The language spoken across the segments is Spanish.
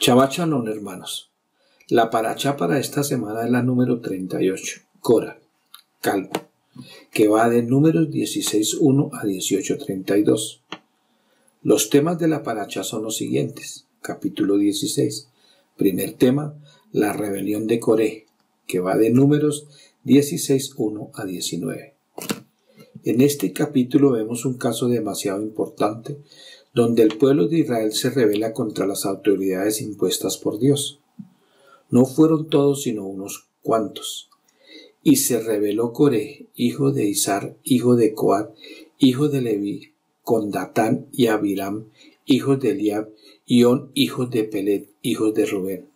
Shabbat Shalom, hermanos. La parashá para esta semana es la número 38, Cora, calvo, que va de números 16:1 a 18:32. Los temas de la parashá son los siguientes. Capítulo 16. Primer tema, la rebelión de Coré, que va de números 16:1 a 19. En este capítulo vemos un caso demasiado importante donde el pueblo de Israel se rebela contra las autoridades impuestas por Dios. No fueron todos sino unos cuantos. Y se rebeló Coré, hijo de Izar, hijo de Coat, hijo de Leví, con Datán y Abiram, hijos de Eliab, y On, hijos de Pelet, hijos de Rubén.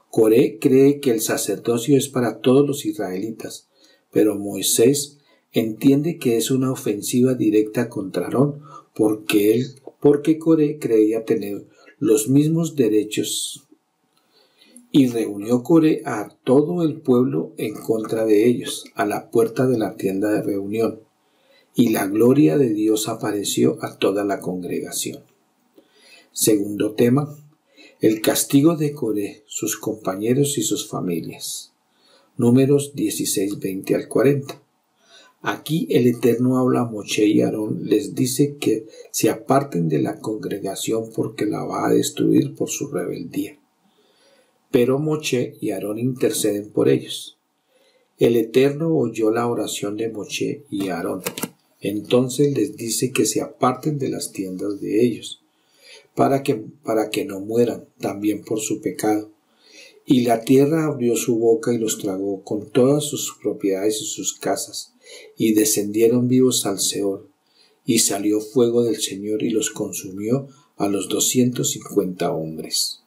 Coré cree que el sacerdocio es para todos los israelitas, pero Moisés entiende que es una ofensiva directa contra Aarón, porque Coré creía tener los mismos derechos. Y reunió Coré a todo el pueblo en contra de ellos, a la puerta de la tienda de reunión, y la gloria de Dios apareció a toda la congregación. Segundo tema, el castigo de Coré, sus compañeros y sus familias. Números 16:20 al 40. Aquí el Eterno habla a Moshe y Aarón, les dice que se aparten de la congregación porque la va a destruir por su rebeldía. Pero Moshe y Aarón interceden por ellos. El Eterno oyó la oración de Moshe y Aarón. Entonces les dice que se aparten de las tiendas de ellos, para que no mueran también por su pecado. Y la tierra abrió su boca y los tragó con todas sus propiedades y sus casas, y descendieron vivos al Seol, y salió fuego del Señor y los consumió a los 250 hombres.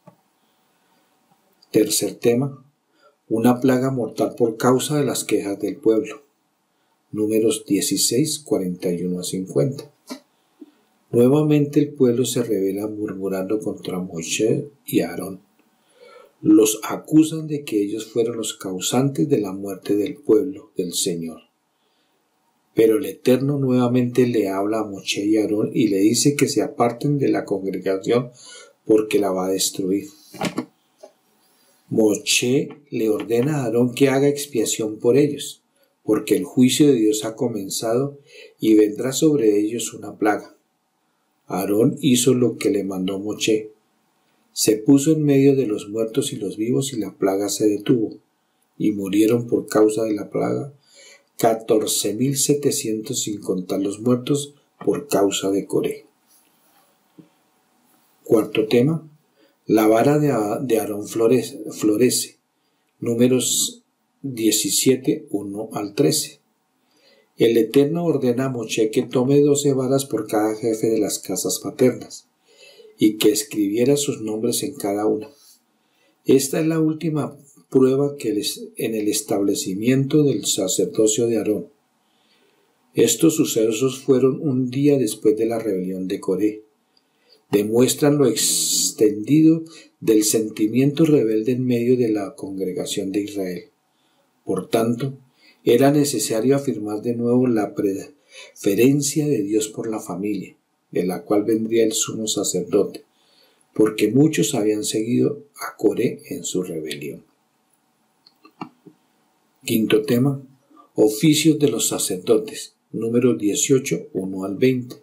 Tercer tema, una plaga mortal por causa de las quejas del pueblo. Números 16:41 a 50. Nuevamente el pueblo se rebela murmurando contra Moshe y Aarón. Los acusan de que ellos fueron los causantes de la muerte del pueblo del Señor. Pero el Eterno nuevamente le habla a Moshe y Aarón y le dice que se aparten de la congregación porque la va a destruir. Moshe le ordena a Aarón que haga expiación por ellos, porque el juicio de Dios ha comenzado y vendrá sobre ellos una plaga. Aarón hizo lo que le mandó Moshe. Se puso en medio de los muertos y los vivos y la plaga se detuvo, y murieron por causa de la plaga 14.700 sin contar los muertos por causa de Coré. Cuarto tema, la vara de Aarón florece. Números 17:1 al 13. El Eterno ordena a Moshe que tome 12 varas por cada jefe de las casas paternas, y que escribiera sus nombres en cada una. Esta es la última prueba en el establecimiento del sacerdocio de Aarón. Estos sucesos fueron un día después de la rebelión de Coré. Demuestran lo extendido del sentimiento rebelde en medio de la congregación de Israel. Por tanto, era necesario afirmar de nuevo la preferencia de Dios por la familia, de la cual vendría el sumo sacerdote, porque muchos habían seguido a Coré en su rebelión. Quinto tema, oficios de los sacerdotes, números 18:1 al 20.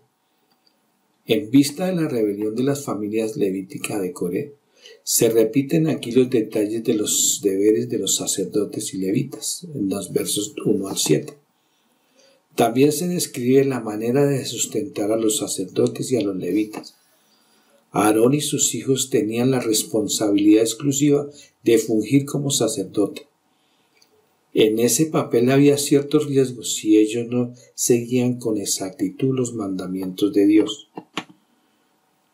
En vista de la rebelión de las familias levíticas de Coré, se repiten aquí los detalles de los deberes de los sacerdotes y levitas, en los versos 1 al 7. También se describe la manera de sustentar a los sacerdotes y a los levitas. Aarón y sus hijos tenían la responsabilidad exclusiva de fungir como sacerdote. En ese papel había ciertos riesgos si ellos no seguían con exactitud los mandamientos de Dios.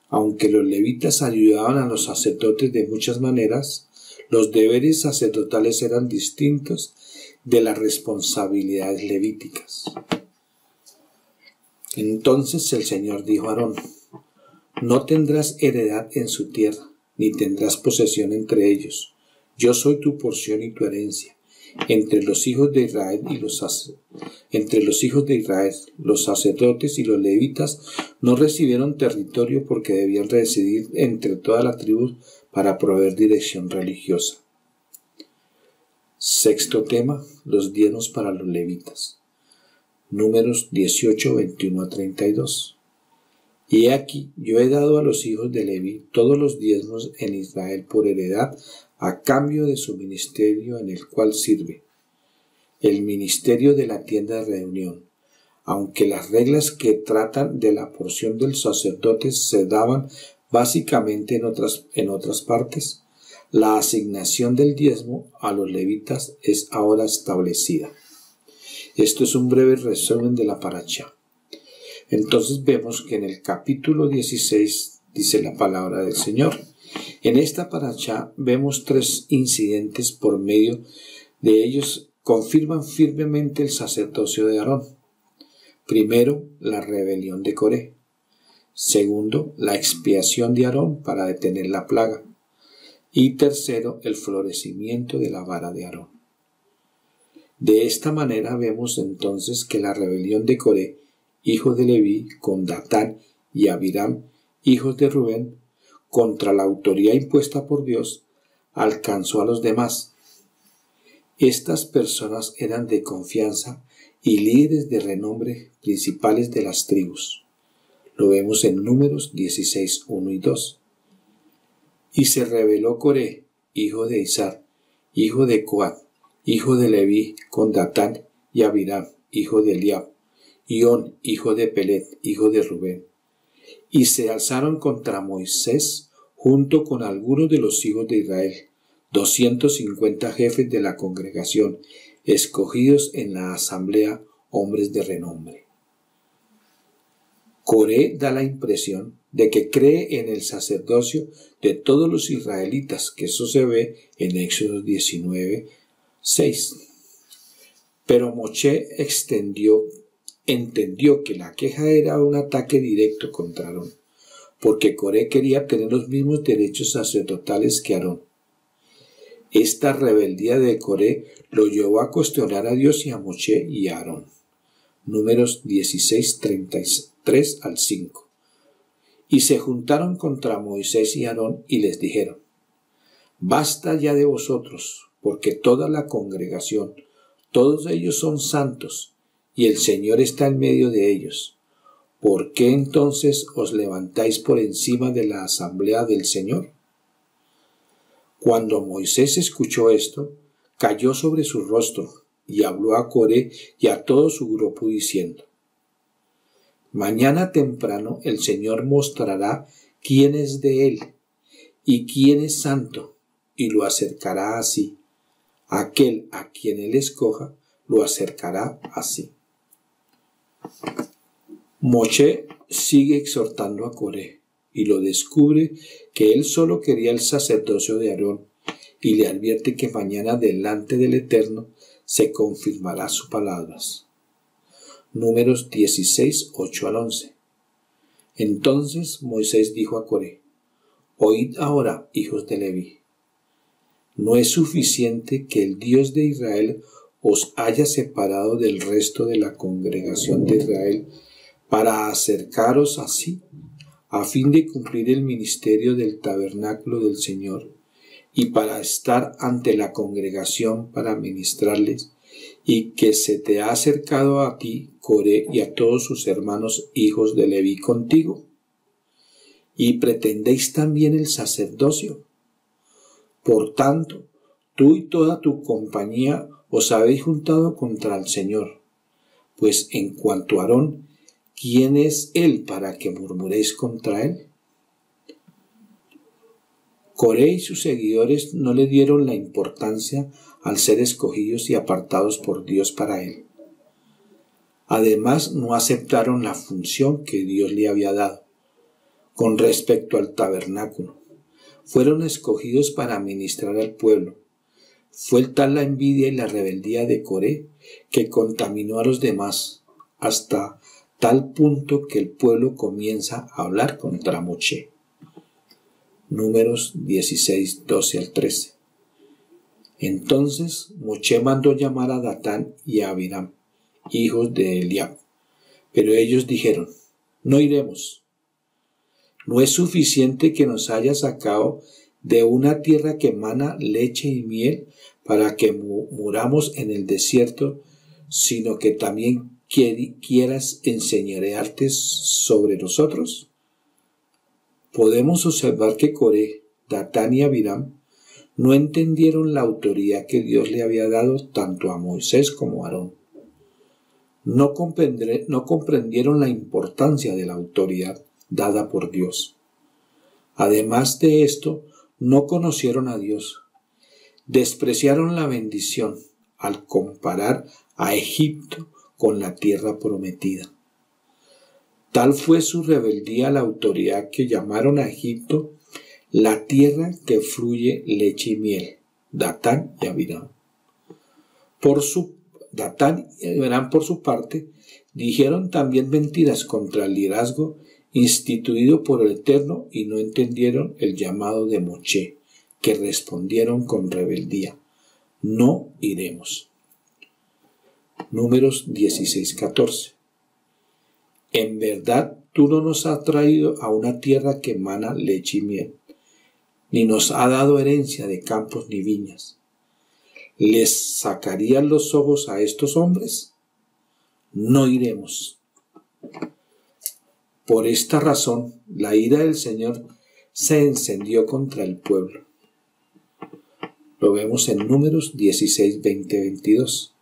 Aunque los levitas ayudaban a los sacerdotes de muchas maneras, los deberes sacerdotales eran distintos de las responsabilidades levíticas. Entonces el Señor dijo a Aarón: no tendrás heredad en su tierra, ni tendrás posesión entre ellos. Yo soy tu porción y tu herencia. Entre los hijos de Israel, los sacerdotes y los levitas no recibieron territorio porque debían residir entre todas las tribus para proveer dirección religiosa. Sexto tema, los diezmos para los levitas. Números 18, 21 a 32. Y he aquí, yo he dado a los hijos de Leví todos los diezmos en Israel por heredad a cambio de su ministerio en el cual sirve, el ministerio de la tienda de reunión, aunque las reglas que tratan de la porción del sacerdote se daban básicamente en otras partes, la asignación del diezmo a los levitas es ahora establecida. Esto es un breve resumen de la parashá. Entonces vemos que en el capítulo 16 dice la palabra del Señor. En esta parashá vemos tres incidentes por medio de ellos confirman firmemente el sacerdocio de Aarón. Primero, la rebelión de Coré. Segundo, la expiación de Aarón para detener la plaga. Y tercero, el florecimiento de la vara de Aarón. De esta manera vemos entonces que la rebelión de Coré, hijo de Leví, con Datán y Abiram, hijos de Rubén, contra la autoridad impuesta por Dios, alcanzó a los demás. Estas personas eran de confianza y líderes de renombre principales de las tribus. Lo vemos en Números 16, 1 y 2. Y se rebeló Coré, hijo de Izar, hijo de Coat, hijo de Leví, con Datán y Abiram, hijo de Eliab, y On, hijo de Pelet, hijo de Rubén. Y se alzaron contra Moisés junto con algunos de los hijos de Israel, 250 jefes de la congregación, escogidos en la asamblea, hombres de renombre. Coré da la impresión de que cree en el sacerdocio de todos los israelitas, que eso se ve en Éxodo 19, 6. Pero Moshe entendió que la queja era un ataque directo contra Aarón, porque Coré quería tener los mismos derechos sacerdotales que Aarón. Esta rebeldía de Coré lo llevó a cuestionar a Dios y a Moshe y a Aarón. Números 16, 33 al 5. Y se juntaron contra Moisés y Aarón y les dijeron: Basta ya de vosotros, porque toda la congregación, todos ellos son santos, y el Señor está en medio de ellos. ¿Por qué entonces os levantáis por encima de la asamblea del Señor? Cuando Moisés escuchó esto, cayó sobre su rostro y habló a Coré y a todo su grupo diciendo: Mañana temprano el Señor mostrará quién es de él y quién es santo, y lo acercará así. Aquel a quien él escoja lo acercará así. Moshe sigue exhortando a Coré y lo descubre que él solo quería el sacerdocio de Aarón, y le advierte que mañana delante del Eterno se confirmará sus palabras. Números 16, 8 al 11. Entonces Moisés dijo a Coré: Oíd ahora, hijos de Leví. ¿No es suficiente que el Dios de Israel os haya separado del resto de la congregación de Israel para acercaros así, a fin de cumplir el ministerio del tabernáculo del Señor, y para estar ante la congregación para ministrarles, y que se te ha acercado a ti, Coré, y a todos sus hermanos hijos de Leví contigo? ¿Y pretendéis también el sacerdocio? Por tanto, tú y toda tu compañía os habéis juntado contra el Señor. Pues en cuanto a Aarón, ¿quién es él para que murmuréis contra él? Coré y sus seguidores no le dieron la importancia al ser escogidos y apartados por Dios para él. Además, no aceptaron la función que Dios le había dado. Con respecto al tabernáculo, fueron escogidos para ministrar al pueblo. Fue tal la envidia y la rebeldía de Coré que contaminó a los demás, hasta tal punto que el pueblo comienza a hablar contra Moshe. Números 16, 12 al 13. Entonces Moshe mandó llamar a Datán y a Abiram, hijos de Eliab, pero ellos dijeron: No iremos. ¿No es suficiente que nos haya sacado de una tierra que emana leche y miel, para que muramos en el desierto, sino que también quieras enseñorearte sobre nosotros? Podemos observar que Coré, Datán y Abiram no entendieron la autoridad que Dios le había dado tanto a Moisés como a Aarón. No comprendieron la importancia de la autoridad dada por Dios. Además de esto, no conocieron a Dios. Despreciaron la bendición al comparar a Egipto con la tierra prometida. Tal fue su rebeldía a la autoridad que llamaron a Egipto la tierra que fluye leche y miel, Datán y Abiram. Datán y Abiram, por su parte, dijeron también mentiras contra el liderazgo instituido por el Eterno y no entendieron el llamado de Moche, que respondieron con rebeldía: no iremos. Números 16:14. En verdad, tú no nos has traído a una tierra que emana leche y miel, ni nos ha dado herencia de campos ni viñas. ¿Les sacarías los ojos a estos hombres? No iremos. Por esta razón, la ira del Señor se encendió contra el pueblo. Lo vemos en Números 16, 20, 22.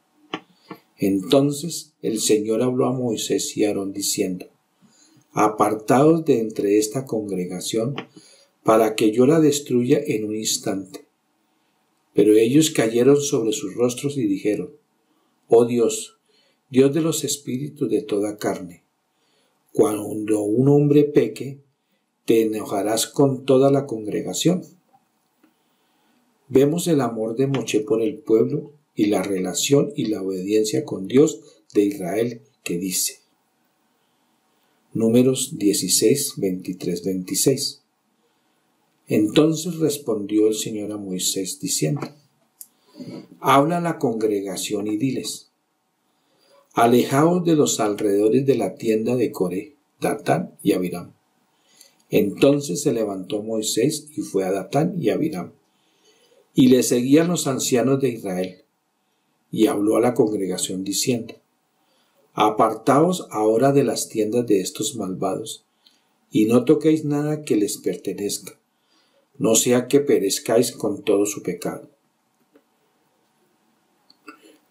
Entonces el Señor habló a Moisés y a Aarón diciendo: apartaos de entre esta congregación, para que yo la destruya en un instante. Pero ellos cayeron sobre sus rostros y dijeron: oh Dios, Dios de los espíritus de toda carne, cuando un hombre peque, te enojarás con toda la congregación. Vemos el amor de Moche por el pueblo y la relación y la obediencia con Dios de Israel, que dice. Números 16, 23, 26. Entonces respondió el Señor a Moisés diciendo: habla a la congregación y diles: alejaos de los alrededores de la tienda de Coré, Datán y Abiram. Entonces se levantó Moisés y fue a Datán y Abiram, y le seguían los ancianos de Israel, y habló a la congregación diciendo: apartaos ahora de las tiendas de estos malvados, y no toquéis nada que les pertenezca, no sea que perezcáis con todo su pecado.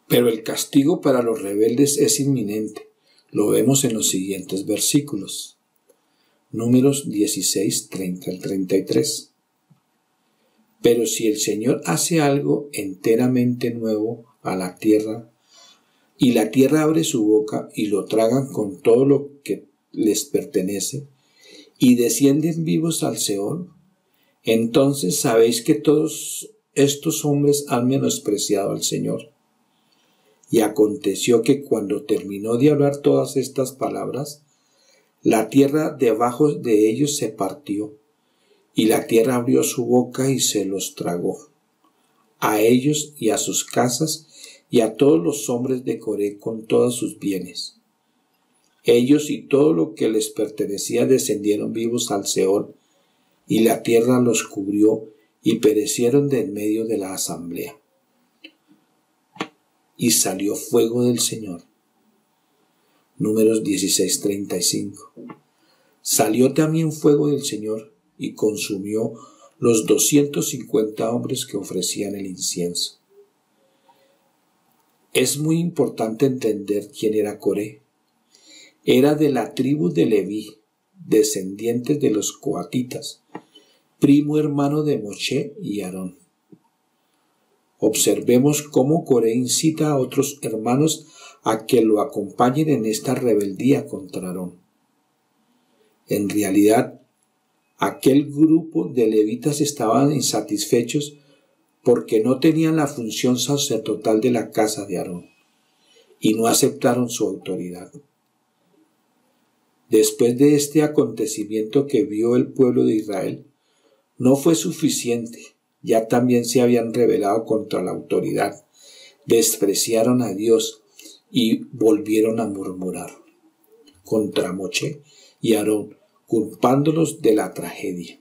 Pero el castigo para los rebeldes es inminente. Lo vemos en los siguientes versículos. Números 16, 30 al 33. Pero si el Señor hace algo enteramente nuevo a la tierra, y la tierra abre su boca y lo tragan con todo lo que les pertenece, y descienden vivos al Seol, entonces sabéis que todos estos hombres han menospreciado al Señor. Y aconteció que cuando terminó de hablar todas estas palabras, la tierra debajo de ellos se partió, y la tierra abrió su boca y se los tragó, a ellos y a sus casas, y a todos los hombres de Coré con todos sus bienes. Ellos y todo lo que les pertenecía descendieron vivos al Seol, y la tierra los cubrió, y perecieron de en medio de la asamblea. Y salió fuego del Señor. Números 16:35. Salió también fuego del Señor y consumió los 250 hombres que ofrecían el incienso. Es muy importante entender quién era Coré. Era de la tribu de Leví, descendientes de los coatitas, primo hermano de Moche y Aarón. Observemos cómo Coré incita a otros hermanos a que lo acompañen en esta rebeldía contra Aarón. En realidad, aquel grupo de levitas estaban insatisfechos porque no tenían la función sacerdotal de la casa de Aarón y no aceptaron su autoridad. Después de este acontecimiento que vio el pueblo de Israel, no fue suficiente, ya también se habían rebelado contra la autoridad, despreciaron a Dios y volvieron a murmurar contra Moche y Aarón, culpándolos de la tragedia.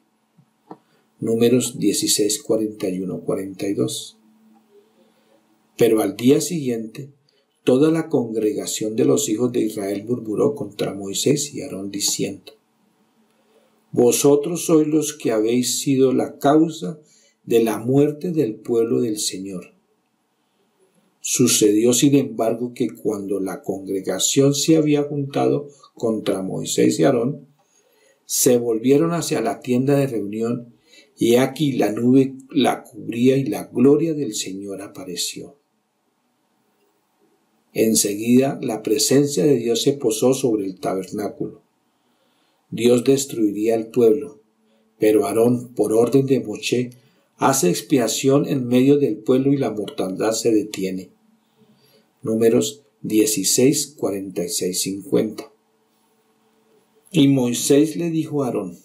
Números 16, 41, 42. Pero al día siguiente, toda la congregación de los hijos de Israel murmuró contra Moisés y Aarón diciendo: Vosotros sois los que habéis sido la causa de la muerte del pueblo del Señor. Sucedió, sin embargo, que cuando la congregación se había juntado contra Moisés y Aarón, se volvieron hacia la tienda de reunión, y aquí la nube la cubría y la gloria del Señor apareció. Enseguida la presencia de Dios se posó sobre el tabernáculo. Dios destruiría al pueblo, pero Aarón, por orden de Moshe, hace expiación en medio del pueblo y la mortandad se detiene. Números 16, 46, 50. Y Moisés le dijo a Aarón: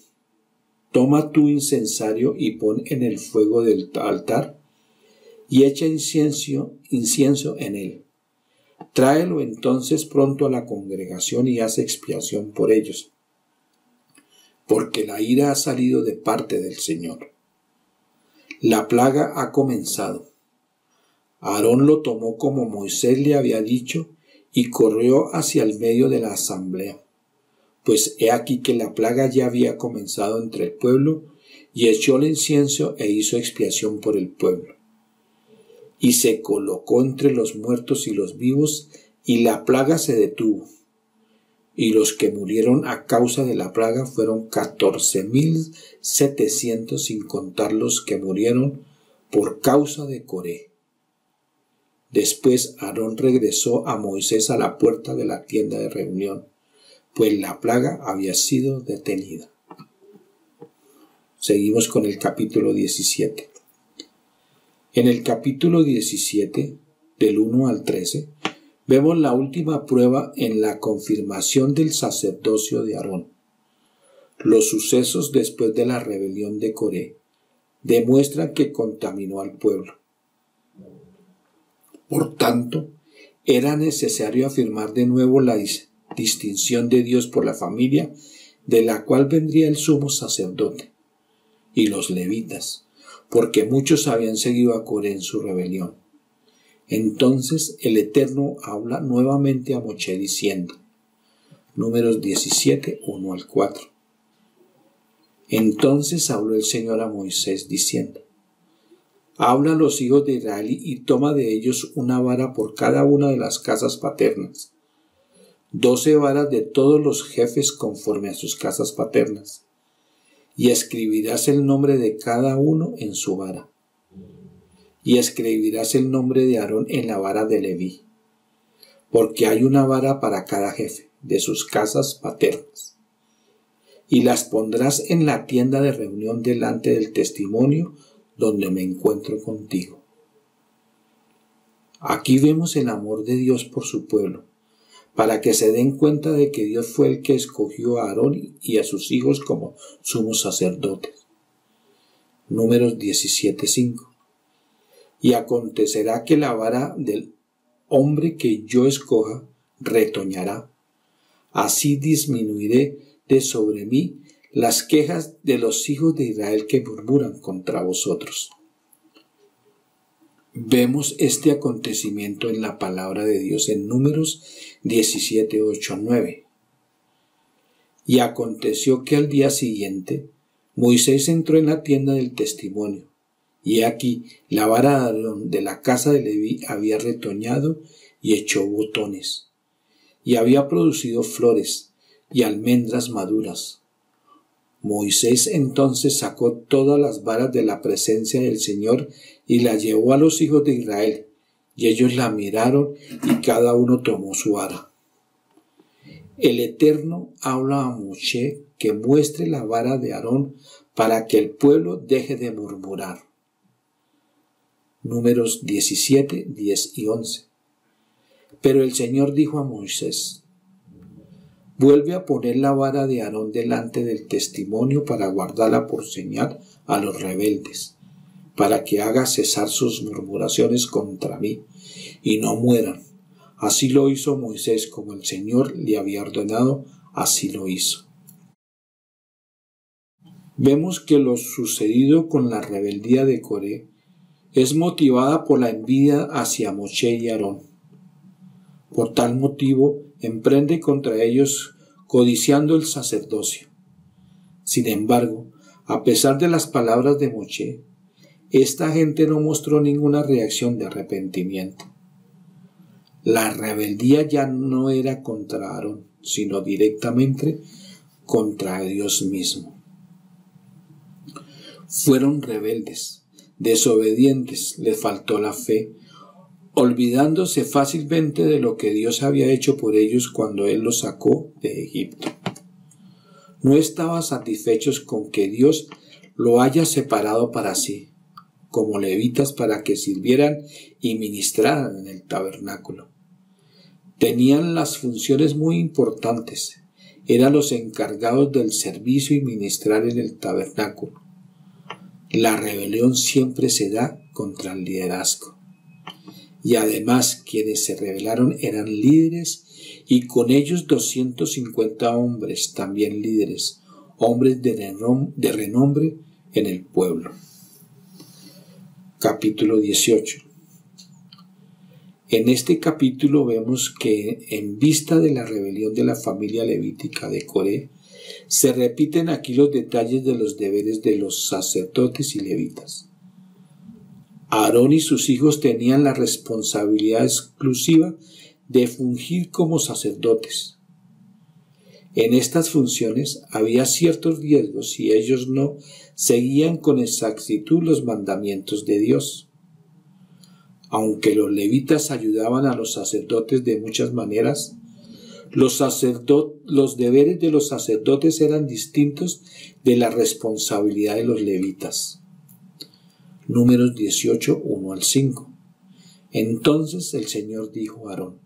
Toma tu incensario y pon en el fuego del altar y echa incienso en él. Tráelo entonces pronto a la congregación y haz expiación por ellos, porque la ira ha salido de parte del Señor. La plaga ha comenzado. Aarón lo tomó como Moisés le había dicho y corrió hacia el medio de la asamblea, pues he aquí que la plaga ya había comenzado entre el pueblo, y echó el incienso e hizo expiación por el pueblo. Y se colocó entre los muertos y los vivos, y la plaga se detuvo. Y los que murieron a causa de la plaga fueron 14,700, sin contar los que murieron por causa de Coré. Después Aarón regresó a Moisés a la puerta de la tienda de reunión, pues la plaga había sido detenida. Seguimos con el capítulo 17. En el capítulo 17, del 1 al 13, vemos la última prueba en la confirmación del sacerdocio de Aarón. Los sucesos después de la rebelión de Coré demuestran que contaminó al pueblo. Por tanto, era necesario afirmar de nuevo la distinción de Dios por la familia, de la cual vendría el sumo sacerdote, y los levitas, porque muchos habían seguido a Coré en su rebelión. Entonces el Eterno habla nuevamente a Moshe diciendo, Números 17, 1 al 4. Entonces habló el Señor a Moisés diciendo: Habla a los hijos de Israel y toma de ellos una vara por cada una de las casas paternas, 12 varas de todos los jefes conforme a sus casas paternas, y escribirás el nombre de cada uno en su vara. Y escribirás el nombre de Aarón en la vara de Leví, porque hay una vara para cada jefe de sus casas paternas. Y las pondrás en la tienda de reunión delante del testimonio donde me encuentro contigo. Aquí vemos el amor de Dios por su pueblo, para que se den cuenta de que Dios fue el que escogió a Aarón y a sus hijos como sumos sacerdotes. Números 17, 5. Y acontecerá que la vara del hombre que yo escoja retoñará. Así disminuiré de sobre mí las quejas de los hijos de Israel que murmuran contra vosotros. Vemos este acontecimiento en la palabra de Dios en Números 17, 8, 9. Y aconteció que al día siguiente Moisés entró en la tienda del testimonio, y aquí la vara de Aarón de la casa de Leví había retoñado y echó botones, y había producido flores y almendras maduras. Moisés entonces sacó todas las varas de la presencia del Señor y las llevó a los hijos de Israel, y ellos la miraron y cada uno tomó su vara. El Eterno habla a Moshe que muestre la vara de Aarón para que el pueblo deje de murmurar. Números 17, 10 y 11. Pero el Señor dijo a Moisés: Vuelve a poner la vara de Aarón delante del testimonio para guardarla por señal a los rebeldes, para que haga cesar sus murmuraciones contra mí y no mueran. Así lo hizo Moisés, como el Señor le había ordenado, así lo hizo. Vemos que lo sucedido con la rebeldía de Coré es motivada por la envidia hacia Moshe y Aarón. Por tal motivo, emprende contra ellos codiciando el sacerdocio. Sin embargo, a pesar de las palabras de Moshe, esta gente no mostró ninguna reacción de arrepentimiento. La rebeldía ya no era contra Aarón, sino directamente contra Dios mismo. Fueron rebeldes, desobedientes, les faltó la fe, olvidándose fácilmente de lo que Dios había hecho por ellos cuando Él los sacó de Egipto. No estaban satisfechos con que Dios lo haya separado para sí, como levitas para que sirvieran y ministraran en el tabernáculo. Tenían las funciones muy importantes, eran los encargados del servicio y ministrar en el tabernáculo. La rebelión siempre se da contra el liderazgo. Y además quienes se rebelaron eran líderes y con ellos 250 hombres, también líderes, hombres de renombre en el pueblo. Capítulo 18. En este capítulo vemos que en vista de la rebelión de la familia levítica de Coré, se repiten aquí los detalles de los deberes de los sacerdotes y levitas. Aarón y sus hijos tenían la responsabilidad exclusiva de fungir como sacerdotes. En estas funciones había ciertos riesgos si ellos no seguían con exactitud los mandamientos de Dios. Aunque los levitas ayudaban a los sacerdotes de muchas maneras, los deberes de los sacerdotes eran distintos de la responsabilidad de los levitas. Números 18, 1 al 5. Entonces el Señor dijo a Aarón: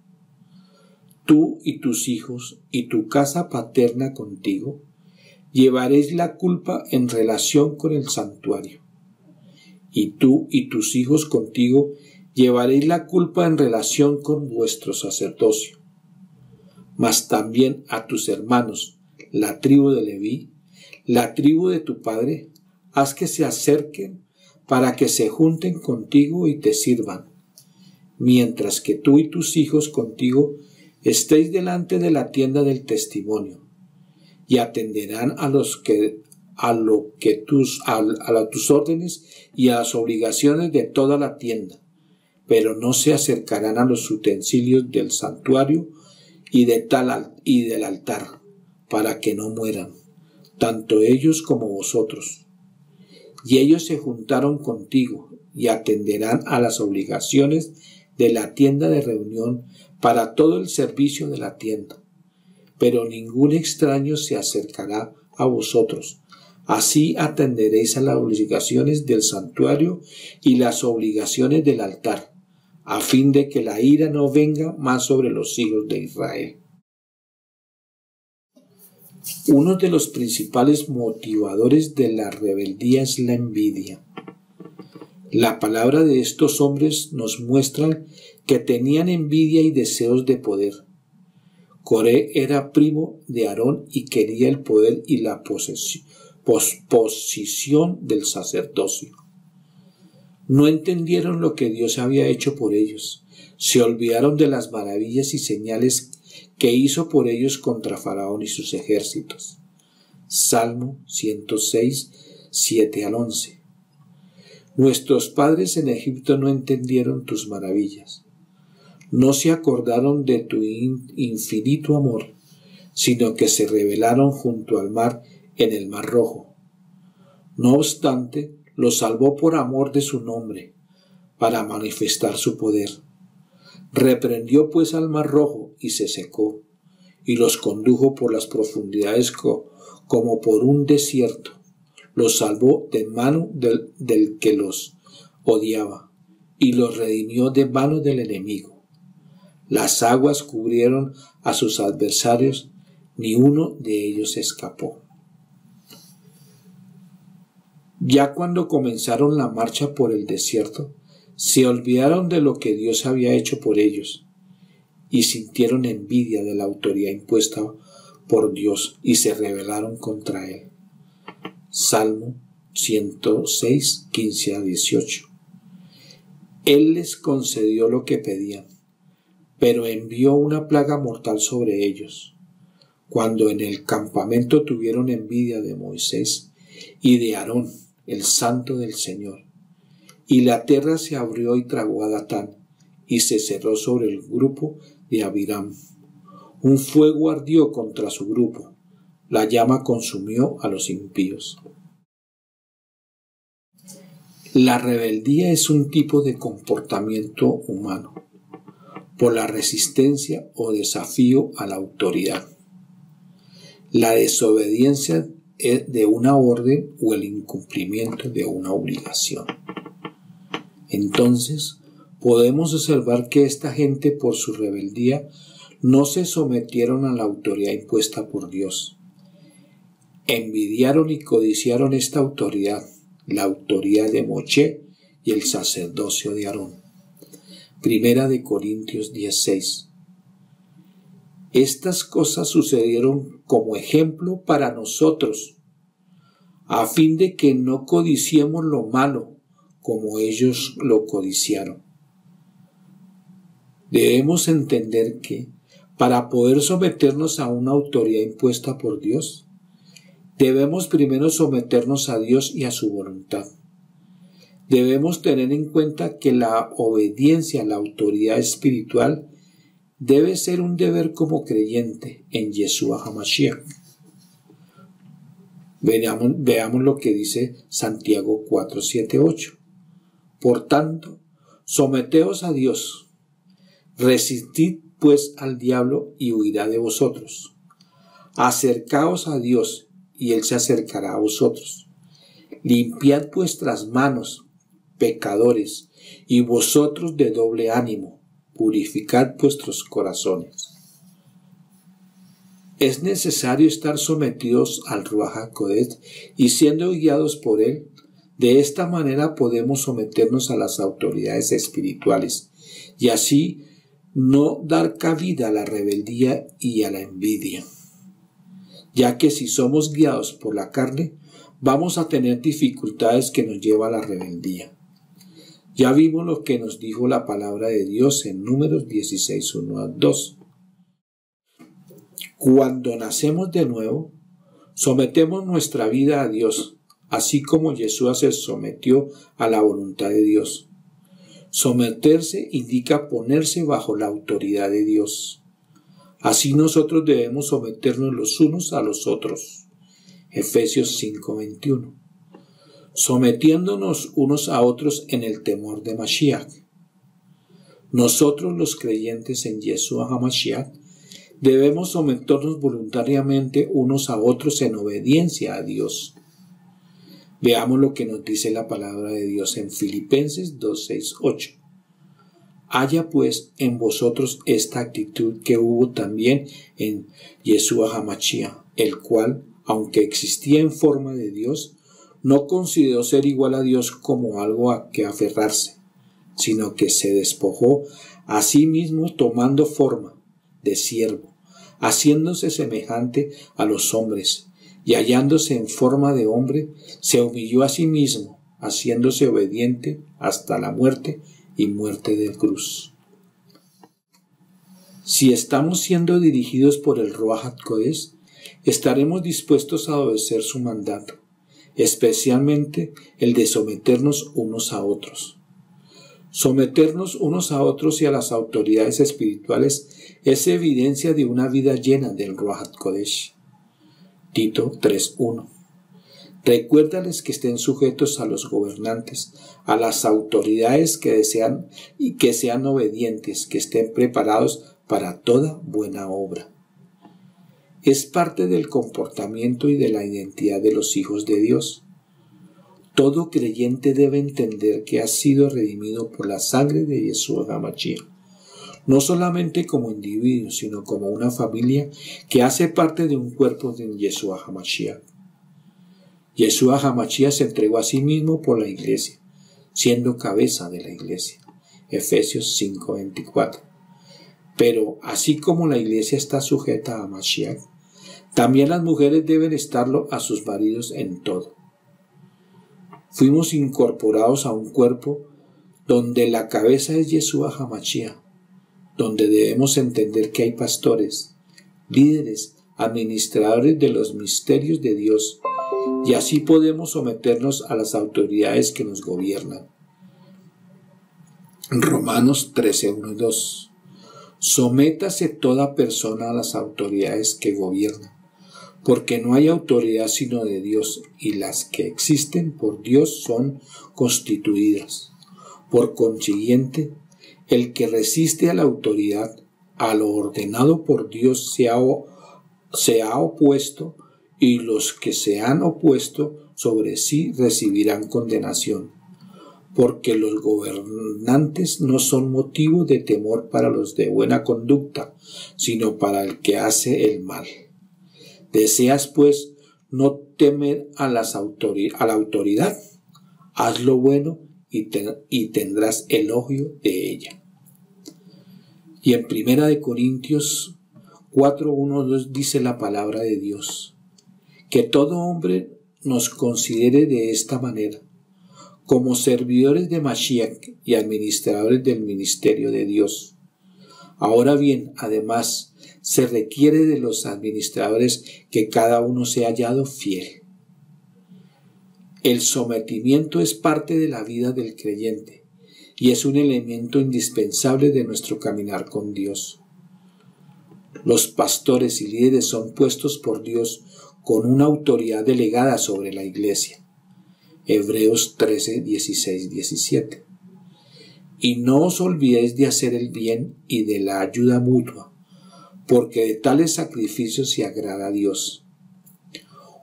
tú y tus hijos y tu casa paterna contigo llevaréis la culpa en relación con el santuario, y tú y tus hijos contigo llevaréis la culpa en relación con vuestro sacerdocio. Mas también a tus hermanos, la tribu de Leví, la tribu de tu padre, haz que se acerquen para que se junten contigo y te sirvan, mientras que tú y tus hijos contigo estéis delante de la tienda del testimonio, y atenderán a tus órdenes y a las obligaciones de toda la tienda, pero no se acercarán a los utensilios del santuario y del altar, para que no mueran, tanto ellos como vosotros. Y ellos se juntaron contigo y atenderán a las obligaciones de la tienda de reunión para todo el servicio de la tienda. Pero ningún extraño se acercará a vosotros. Así atenderéis a las obligaciones del santuario y las obligaciones del altar, a fin de que la ira no venga más sobre los hijos de Israel. Uno de los principales motivadores de la rebeldía es la envidia. La palabra de estos hombres nos muestra que tenían envidia y deseos de poder. Coré era primo de Aarón y quería el poder y la posición del sacerdocio. No entendieron lo que Dios había hecho por ellos. Se olvidaron de las maravillas y señales que hizo por ellos contra Faraón y sus ejércitos. Salmo 106, 7 al 11. Nuestros padres en Egipto no entendieron tus maravillas. No se acordaron de tu infinito amor, sino que se rebelaron junto al mar en el Mar Rojo. No obstante, los salvó por amor de su nombre, para manifestar su poder. Reprendió pues al Mar Rojo y se secó, y los condujo por las profundidades como por un desierto. Los salvó de mano del que los odiaba, y los redimió de mano del enemigo. Las aguas cubrieron a sus adversarios, ni uno de ellos escapó. Ya cuando comenzaron la marcha por el desierto, se olvidaron de lo que Dios había hecho por ellos y sintieron envidia de la autoridad impuesta por Dios y se rebelaron contra Él. Salmo 106, 15 a 18. Él les concedió lo que pedían, pero envió una plaga mortal sobre ellos, cuando en el campamento tuvieron envidia de Moisés y de Aarón, el santo del Señor. Y la tierra se abrió y tragó a Datán, y se cerró sobre el grupo de Abiram. Un fuego ardió contra su grupo, la llama consumió a los impíos. La rebeldía es un tipo de comportamiento humano, por la resistencia o desafío a la autoridad. La desobediencia de una orden o el incumplimiento de una obligación. Entonces, podemos observar que esta gente, por su rebeldía, no se sometieron a la autoridad impuesta por Dios. Envidiaron y codiciaron esta autoridad, la autoridad de Moshe y el sacerdocio de Aarón. Primera de Corintios 16. Estas cosas sucedieron como ejemplo para nosotros, a fin de que no codiciemos lo malo como ellos lo codiciaron. Debemos entender que, para poder someternos a una autoridad impuesta por Dios, debemos primero someternos a Dios y a su voluntad. Debemos tener en cuenta que la obediencia a la autoridad espiritual debe ser un deber como creyente en Yeshua HaMashiach. Veamos lo que dice Santiago 4, 7, 8. Por tanto, someteos a Dios, resistid pues al diablo y huirá de vosotros. Acercaos a Dios y Él se acercará a vosotros. Limpiad vuestras manos, pecadores, y vosotros de doble ánimo, purificad vuestros corazones. Es necesario estar sometidos al Ruach HaKodesh y siendo guiados por Él. De esta manera podemos someternos a las autoridades espirituales y así no dar cabida a la rebeldía y a la envidia, ya que si somos guiados por la carne, vamos a tener dificultades que nos llevan a la rebeldía. Ya vimos lo que nos dijo la palabra de Dios en Números 16, 1 a 2. Cuando nacemos de nuevo, sometemos nuestra vida a Dios, así como Yeshua se sometió a la voluntad de Dios. Someterse indica ponerse bajo la autoridad de Dios. Así nosotros debemos someternos los unos a los otros. Efesios 5:21. Sometiéndonos unos a otros en el temor de Mashiach. Nosotros los creyentes en Yeshua HaMashiach debemos someternos voluntariamente unos a otros en obediencia a Dios. Veamos lo que nos dice la palabra de Dios en Filipenses 2, 6, 8. Haya pues en vosotros esta actitud que hubo también en Yeshua HaMashiach, el cual, aunque existía en forma de Dios, no consideró ser igual a Dios como algo a que aferrarse, sino que se despojó a sí mismo tomando forma de siervo, haciéndose semejante a los hombres, y hallándose en forma de hombre, se humilló a sí mismo, haciéndose obediente hasta la muerte y muerte de cruz. Si estamos siendo dirigidos por el Ruach HaKodesh, estaremos dispuestos a obedecer su mandato, especialmente el de someternos unos a otros. Someternos unos a otros y a las autoridades espirituales es evidencia de una vida llena del Ruach HaKodesh. Tito 3:1. Recuérdales que estén sujetos a los gobernantes, a las autoridades que desean y que sean obedientes, que estén preparados para toda buena obra. Es parte del comportamiento y de la identidad de los hijos de Dios. Todo creyente debe entender que ha sido redimido por la sangre de Yeshua HaMashiach, no solamente como individuo, sino como una familia que hace parte de un cuerpo de Yeshua HaMashiach. Yeshua HaMashiach se entregó a sí mismo por la iglesia, siendo cabeza de la iglesia. Efesios 5:24. Pero así como la iglesia está sujeta a Mashiach, también las mujeres deben estarlo a sus maridos en todo. fuimos incorporados a un cuerpo donde la cabeza es Yeshua HaMashiach, donde debemos entender que hay pastores, líderes, administradores de los misterios de Dios, y así podemos someternos a las autoridades que nos gobiernan. Romanos 13:1-2. Sométase toda persona a las autoridades que gobiernan, porque no hay autoridad sino de Dios, y las que existen por Dios son constituidas. Por consiguiente, el que resiste a la autoridad, a lo ordenado por Dios, se ha opuesto, y los que se han opuesto sobre sí recibirán condenación, porque los gobernantes no son motivo de temor para los de buena conducta, sino para el que hace el mal. Deseas, pues, no temer a la autoridad, haz lo bueno y tendrás elogio de ella. Y en 1 Corintios 4:1-2 dice la palabra de Dios, que todo hombre nos considere de esta manera, como servidores de Mashiach y administradores del ministerio de Dios. Ahora bien, además, se requiere de los administradores que cada uno sea hallado fiel. El sometimiento es parte de la vida del creyente y es un elemento indispensable de nuestro caminar con Dios. Los pastores y líderes son puestos por Dios con una autoridad delegada sobre la iglesia. Hebreos 13:16-17. Y no os olvidéis de hacer el bien y de la ayuda mutua, porque de tales sacrificios se agrada a Dios.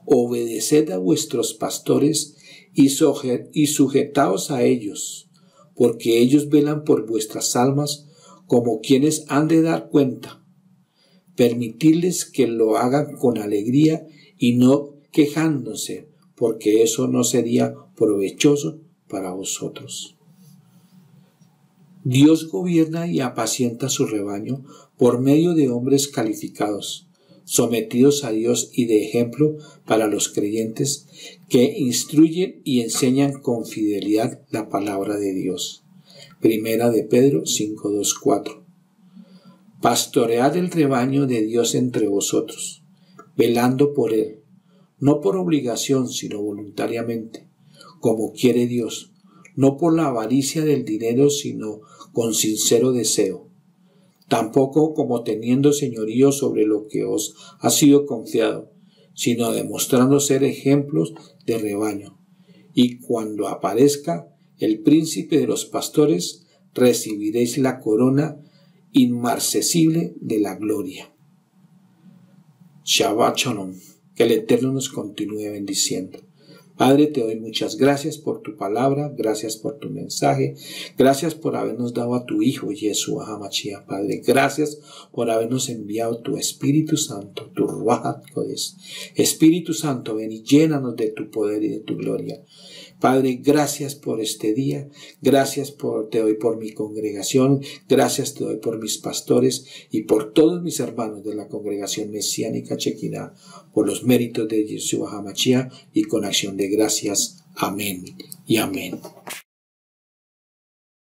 Obedeced a vuestros pastores y sujetaos a ellos, porque ellos velan por vuestras almas como quienes han de dar cuenta. Permitidles que lo hagan con alegría y no quejándose, porque eso no sería provechoso para vosotros. Dios gobierna y apacienta su rebaño por medio de hombres calificados, sometidos a Dios y de ejemplo para los creyentes, que instruyen y enseñan con fidelidad la palabra de Dios. 1 Pedro 5:2-4. Pastoread el rebaño de Dios entre vosotros, velando por él, no por obligación, sino voluntariamente, como quiere Dios, no por la avaricia del dinero, sino con sincero deseo, tampoco como teniendo señorío sobre lo que os ha sido confiado, sino demostrando ser ejemplos de rebaño. Y cuando aparezca el príncipe de los pastores, recibiréis la corona inmarcesible de la gloria. Shabbat Shalom. Que el Eterno nos continúe bendiciendo. Padre, te doy muchas gracias por tu palabra, gracias por tu mensaje, gracias por habernos dado a tu Hijo, Yeshua HaMashiach, Padre. Gracias por habernos enviado tu Espíritu Santo, tu Ruach HaKodesh. Espíritu Santo, ven y llénanos de tu poder y de tu gloria. Padre, gracias por este día, gracias te doy por mi congregación, gracias te doy por mis pastores y por todos mis hermanos de la congregación mesiánica Chequina, por los méritos de Yeshua HaMashiach y con acción de gracias. Amén y amén.